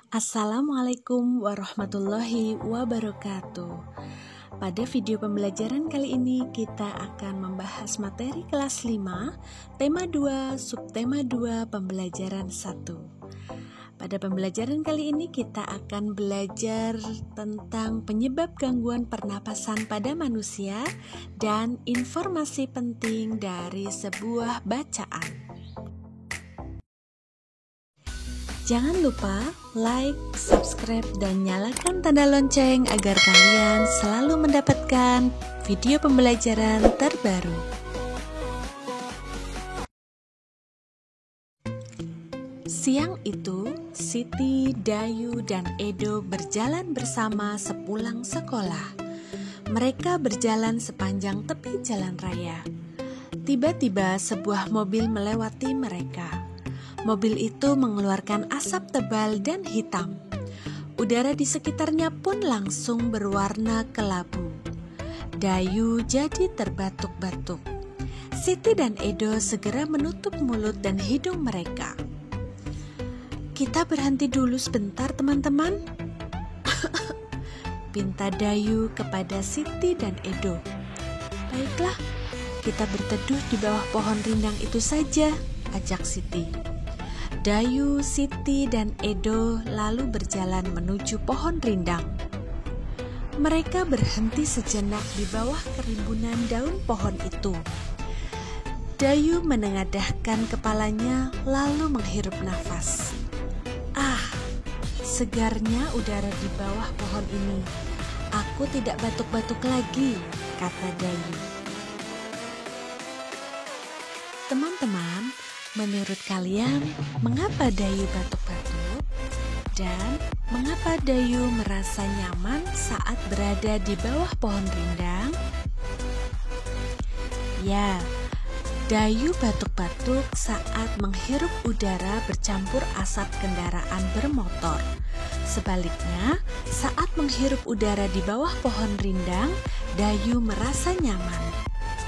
Assalamualaikum warahmatullahi wabarakatuh. Pada video pembelajaran kali ini kita akan membahas materi kelas 5, tema 2, subtema 2, pembelajaran 1. Pada pembelajaran kali ini kita akan belajar tentang penyebab gangguan pernapasan pada manusia dan informasi penting dari sebuah bacaan. Jangan lupa like, subscribe, dan nyalakan tanda lonceng agar kalian selalu mendapatkan video pembelajaran terbaru. Siang itu, Siti, Dayu, dan Edo berjalan bersama sepulang sekolah. Mereka berjalan sepanjang tepi jalan raya. Tiba-tiba sebuah mobil melewati mereka. Mobil itu mengeluarkan asap tebal dan hitam. Udara di sekitarnya pun langsung berwarna kelabu. Dayu jadi terbatuk-batuk. Siti dan Edo segera menutup mulut dan hidung mereka. "Kita berhenti dulu sebentar, teman-teman," pinta Dayu kepada Siti dan Edo. "Baiklah, kita berteduh di bawah pohon rindang itu saja," ajak Siti. Dayu, Siti, dan Edo lalu berjalan menuju pohon rindang. Mereka berhenti sejenak di bawah kerimbunan daun pohon itu. Dayu menengadahkan kepalanya lalu menghirup nafas. "Ah, segarnya udara di bawah pohon ini. Aku tidak batuk-batuk lagi," kata Dayu. Teman-teman, menurut kalian, mengapa Dayu batuk-batuk? Dan mengapa Dayu merasa nyaman saat berada di bawah pohon rindang? Ya, Dayu batuk-batuk saat menghirup udara bercampur asap kendaraan bermotor. Sebaliknya, saat menghirup udara di bawah pohon rindang, Dayu merasa nyaman.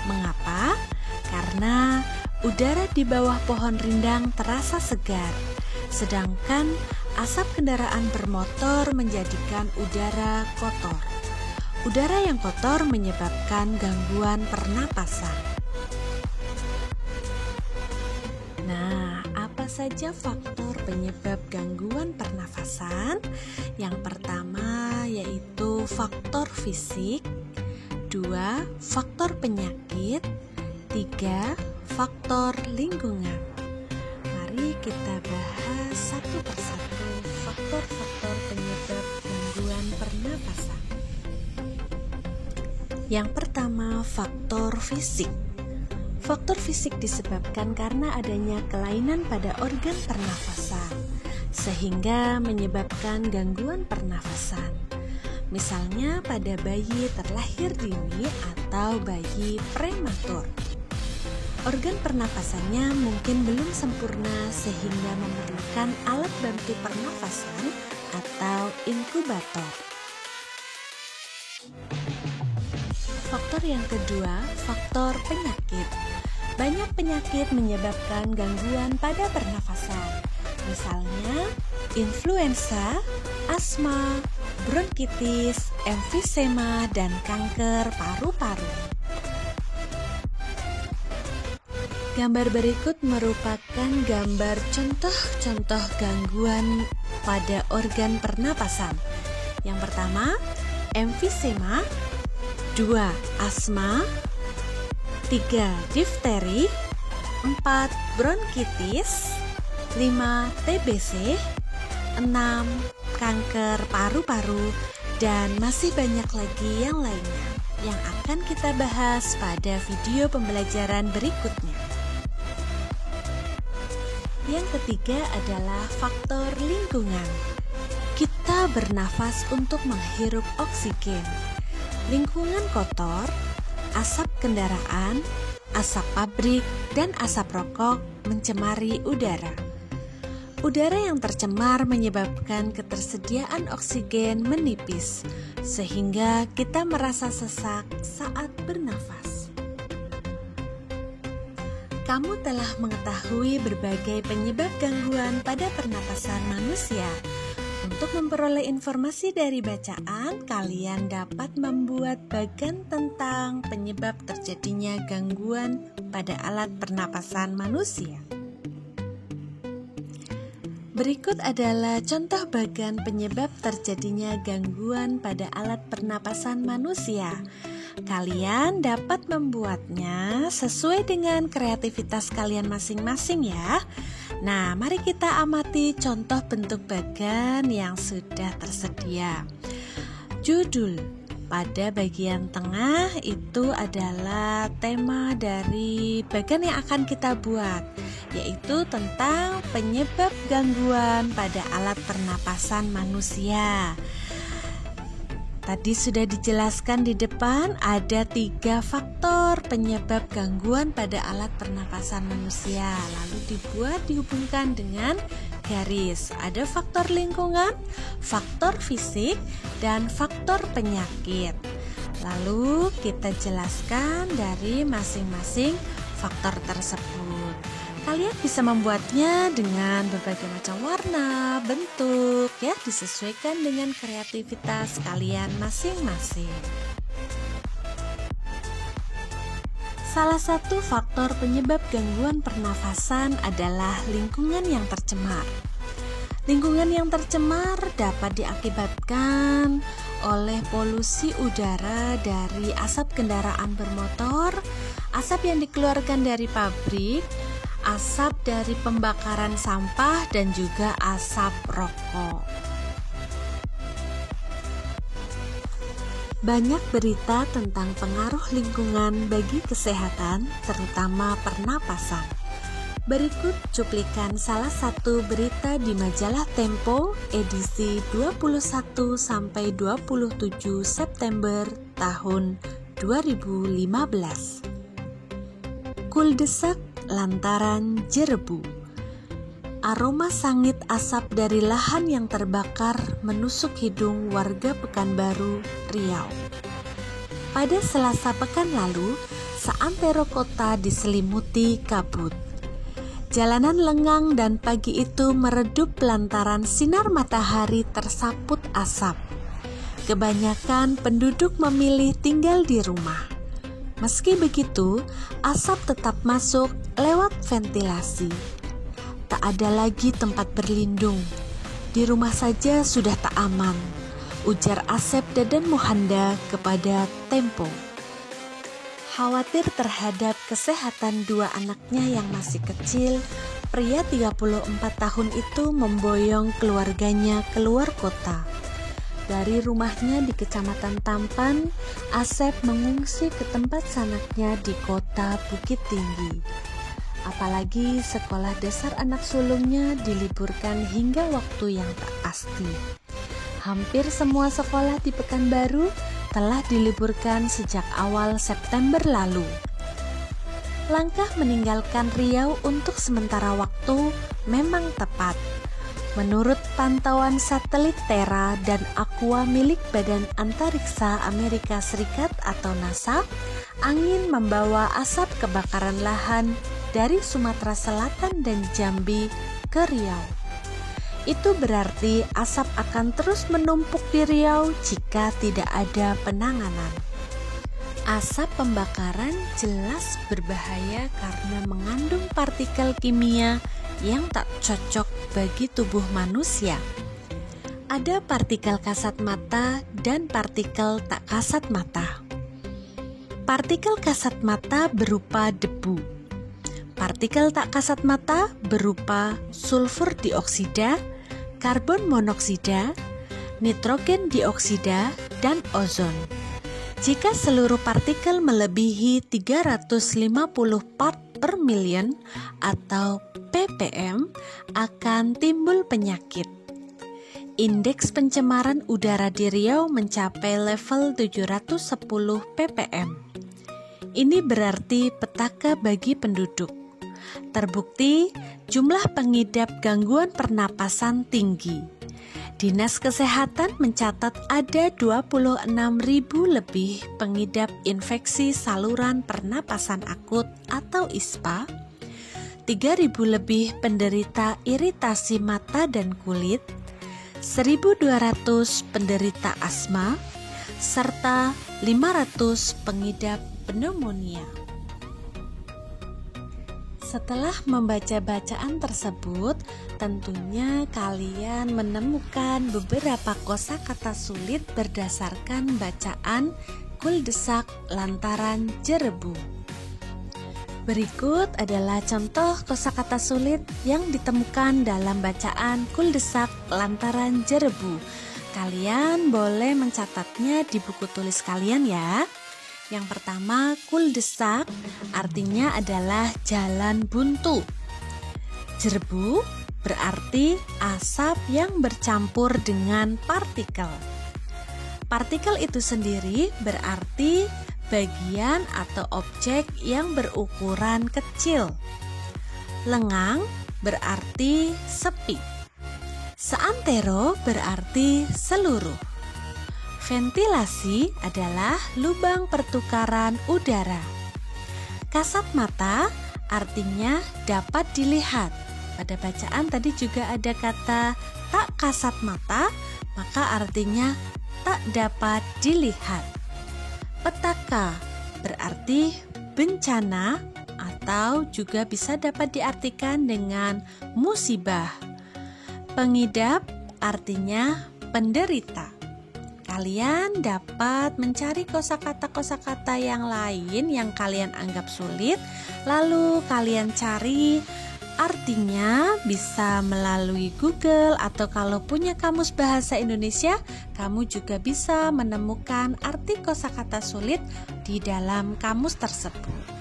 Mengapa? Karena udara di bawah pohon rindang terasa segar, sedangkan asap kendaraan bermotor menjadikan udara kotor. Udara yang kotor menyebabkan gangguan pernapasan. Nah, apa saja faktor penyebab gangguan pernafasan? Yang pertama yaitu faktor fisik, 2. faktor penyakit, 3. faktor lingkungan. Mari kita bahas satu persatu faktor-faktor penyebab gangguan pernapasan. Yang pertama, faktor fisik. Faktor fisik disebabkan karena adanya kelainan pada organ pernafasan, sehingga menyebabkan gangguan pernafasan. Misalnya pada bayi terlahir dini atau bayi prematur. Organ pernapasannya mungkin belum sempurna sehingga memerlukan alat bantu pernafasan atau inkubator. Faktor yang kedua, faktor penyakit. Banyak penyakit menyebabkan gangguan pada pernafasan. Misalnya influenza, asma, bronkitis, emfisema, dan kanker paru-paru. Gambar berikut merupakan gambar contoh-contoh gangguan pada organ pernapasan. Yang pertama, emfisema, 2. asma, 3. difteri, 4. bronkitis, 5. TBC, 6. kanker paru-paru, dan masih banyak lagi yang lainnya yang akan kita bahas pada video pembelajaran berikutnya. Yang ketiga adalah faktor lingkungan. Kita bernafas untuk menghirup oksigen. Lingkungan kotor, asap kendaraan, asap pabrik, dan asap rokok mencemari udara. Udara yang tercemar menyebabkan ketersediaan oksigen menipis, sehingga kita merasa sesak saat bernafas. Kamu telah mengetahui berbagai penyebab gangguan pada pernapasan manusia. Untuk memperoleh informasi dari bacaan, kalian dapat membuat bagan tentang penyebab terjadinya gangguan pada alat pernapasan manusia. Berikut adalah contoh bagan penyebab terjadinya gangguan pada alat pernapasan manusia. Kalian dapat membuatnya sesuai dengan kreativitas kalian masing-masing ya. Nah, mari kita amati contoh bentuk bagan yang sudah tersedia. Judul pada bagian tengah itu adalah tema dari bagan yang akan kita buat, yaitu tentang penyebab gangguan pada alat pernapasan manusia. Tadi sudah dijelaskan di depan ada 3 faktor penyebab gangguan pada alat pernapasan manusia. Lalu dihubungkan dengan garis. Ada faktor lingkungan, faktor fisik, dan faktor penyakit. Lalu kita jelaskan dari masing-masing faktor tersebut. Kalian bisa membuatnya dengan berbagai macam warna, bentuk, ya, disesuaikan dengan kreativitas kalian masing-masing. Salah satu faktor penyebab gangguan pernafasan adalah lingkungan yang tercemar. Lingkungan yang tercemar dapat diakibatkan oleh polusi udara dari asap kendaraan bermotor, asap yang dikeluarkan dari pabrik, asap dari pembakaran sampah, dan juga asap rokok. Banyak berita tentang pengaruh lingkungan bagi kesehatan, terutama pernapasan. Berikut cuplikan salah satu berita di majalah Tempo edisi 21-27 September tahun 2015. Kuldesak lantaran jerebu. Aroma sangit asap dari lahan yang terbakar menusuk hidung warga Pekanbaru, Riau. Pada Selasa pekan lalu, seantero kota diselimuti kabut. Jalanan lengang dan pagi itu meredup lantaran sinar matahari tersaput asap. Kebanyakan penduduk memilih tinggal di rumah. Meski begitu, asap tetap masuk lewat ventilasi. Tak ada lagi tempat berlindung. Di rumah saja sudah tak aman, ujar Asep Dadan Muhanda kepada Tempo. Khawatir terhadap kesehatan 2 anaknya yang masih kecil, pria 34 tahun itu memboyong keluarganya keluar kota. Dari rumahnya di Kecamatan Tampan, Asep mengungsi ke tempat sanaknya di kota Bukit Tinggi. Apalagi sekolah dasar anak sulungnya diliburkan hingga waktu yang tak pasti. Hampir semua sekolah di Pekanbaru telah diliburkan sejak awal September lalu. Langkah meninggalkan Riau untuk sementara waktu memang tepat. Menurut pantauan satelit Terra dan Aqua milik Badan Antariksa Amerika Serikat atau NASA, angin membawa asap kebakaran lahan dari Sumatera Selatan dan Jambi ke Riau. Itu berarti asap akan terus menumpuk di Riau jika tidak ada penanganan. Asap pembakaran jelas berbahaya karena mengandung partikel kimia yang tak cocok bagi tubuh manusia. Ada partikel kasat mata dan partikel tak kasat mata. Partikel kasat mata berupa debu. Partikel tak kasat mata berupa sulfur dioksida, karbon monoksida, nitrogen dioksida, dan ozon. Jika seluruh partikel melebihi 350 part per million atau ppm, akan timbul penyakit. Indeks pencemaran udara di Riau mencapai level 710 ppm. Ini berarti petaka bagi penduduk. Terbukti jumlah pengidap gangguan pernapasan tinggi. Dinas Kesehatan mencatat ada 26.000 lebih pengidap infeksi saluran pernapasan akut atau ISPA, 3.000 lebih penderita iritasi mata dan kulit, 1.200 penderita asma, serta 500 pengidap pneumonia. Setelah membaca bacaan tersebut, tentunya kalian menemukan beberapa kosakata sulit berdasarkan bacaan kuldesak lantaran jerebu. Berikut adalah contoh kosakata sulit yang ditemukan dalam bacaan kuldesak lantaran jerebu. Kalian boleh mencatatnya di buku tulis kalian ya. Yang pertama, kuldesak artinya adalah jalan buntu. Jerebu berarti asap yang bercampur dengan partikel. Partikel itu sendiri berarti bagian atau objek yang berukuran kecil. Lengang berarti sepi. Seantero berarti seluruh. Ventilasi adalah lubang pertukaran udara. Kasat mata artinya dapat dilihat. Pada bacaan tadi juga ada kata tak kasat mata, maka artinya tak dapat dilihat. Petaka berarti bencana atau juga bisa dapat diartikan dengan musibah. Pengidap artinya penderita. Kalian dapat mencari kosakata-kosakata yang lain yang kalian anggap sulit, lalu kalian cari artinya bisa melalui Google, atau kalau punya kamus bahasa Indonesia, kamu juga bisa menemukan arti kosakata sulit di dalam kamus tersebut.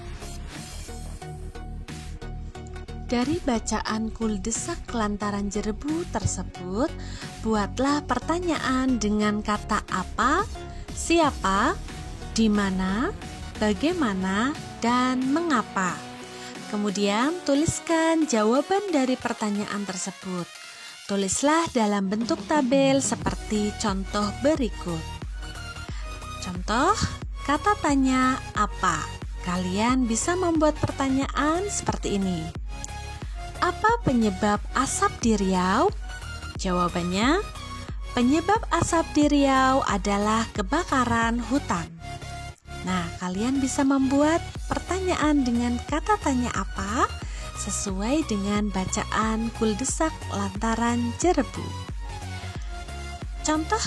Dari bacaan kuldesak lantaran jerebu tersebut, buatlah pertanyaan dengan kata apa, siapa, di mana, bagaimana, dan mengapa. Kemudian tuliskan jawaban dari pertanyaan tersebut. Tulislah dalam bentuk tabel seperti contoh berikut. Contoh, kata tanya apa? Kalian bisa membuat pertanyaan seperti ini. Apa penyebab asap di Riau? Jawabannya, penyebab asap di Riau adalah kebakaran hutan. Nah, kalian bisa membuat pertanyaan dengan kata tanya apa sesuai dengan bacaan kuldesak lantaran jerebu. Contoh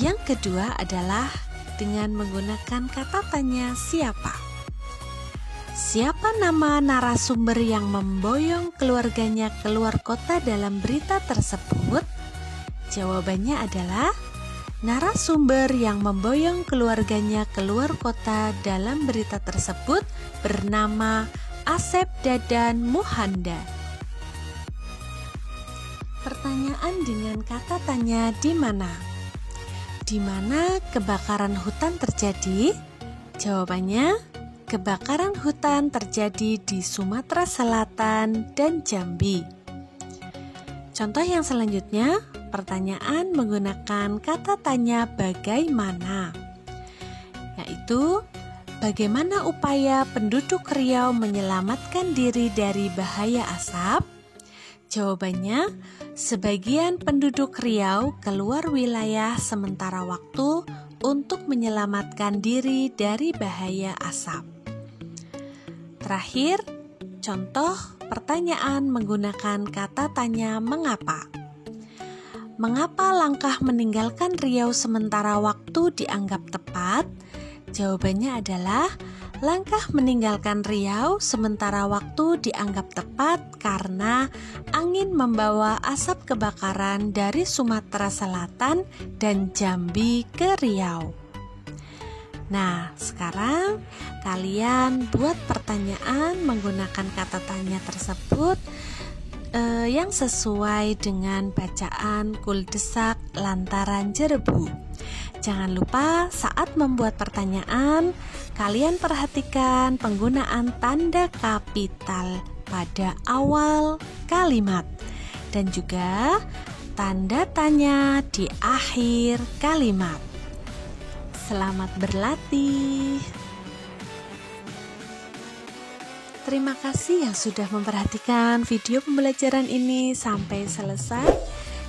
yang kedua adalah dengan menggunakan kata tanya siapa. Siapa nama narasumber yang memboyong keluarganya keluar kota dalam berita tersebut? Jawabannya adalah narasumber yang memboyong keluarganya keluar kota dalam berita tersebut bernama Asep Dadan Muhanda. Pertanyaan dengan kata tanya di mana? Di mana kebakaran hutan terjadi? Jawabannya, kebakaran hutan terjadi di Sumatera Selatan dan Jambi. Contoh yang selanjutnya, pertanyaan menggunakan kata tanya bagaimana, yaitu bagaimana upaya penduduk Riau menyelamatkan diri dari bahaya asap? Jawabannya, sebagian penduduk Riau keluar wilayah sementara waktu untuk menyelamatkan diri dari bahaya asap. Terakhir, contoh pertanyaan menggunakan kata tanya mengapa. Mengapa langkah meninggalkan Riau sementara waktu dianggap tepat? Jawabannya adalah langkah meninggalkan Riau sementara waktu dianggap tepat karena angin membawa asap kebakaran dari Sumatera Selatan dan Jambi ke Riau. Nah, sekarang kalian buat pertanyaan menggunakan kata tanya tersebut yang sesuai dengan bacaan kuldesak lantaran jerebu. Jangan lupa saat membuat pertanyaan, kalian perhatikan penggunaan tanda kapital pada awal kalimat dan juga tanda tanya di akhir kalimat. Selamat berlatih. Terima kasih yang sudah memperhatikan video pembelajaran ini sampai selesai.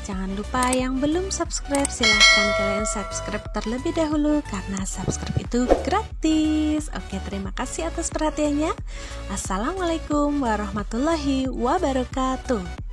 Jangan lupa yang belum subscribe, silahkan kalian subscribe terlebih dahulu karena subscribe itu gratis. Oke, terima kasih atas perhatiannya. Assalamualaikum warahmatullahi wabarakatuh.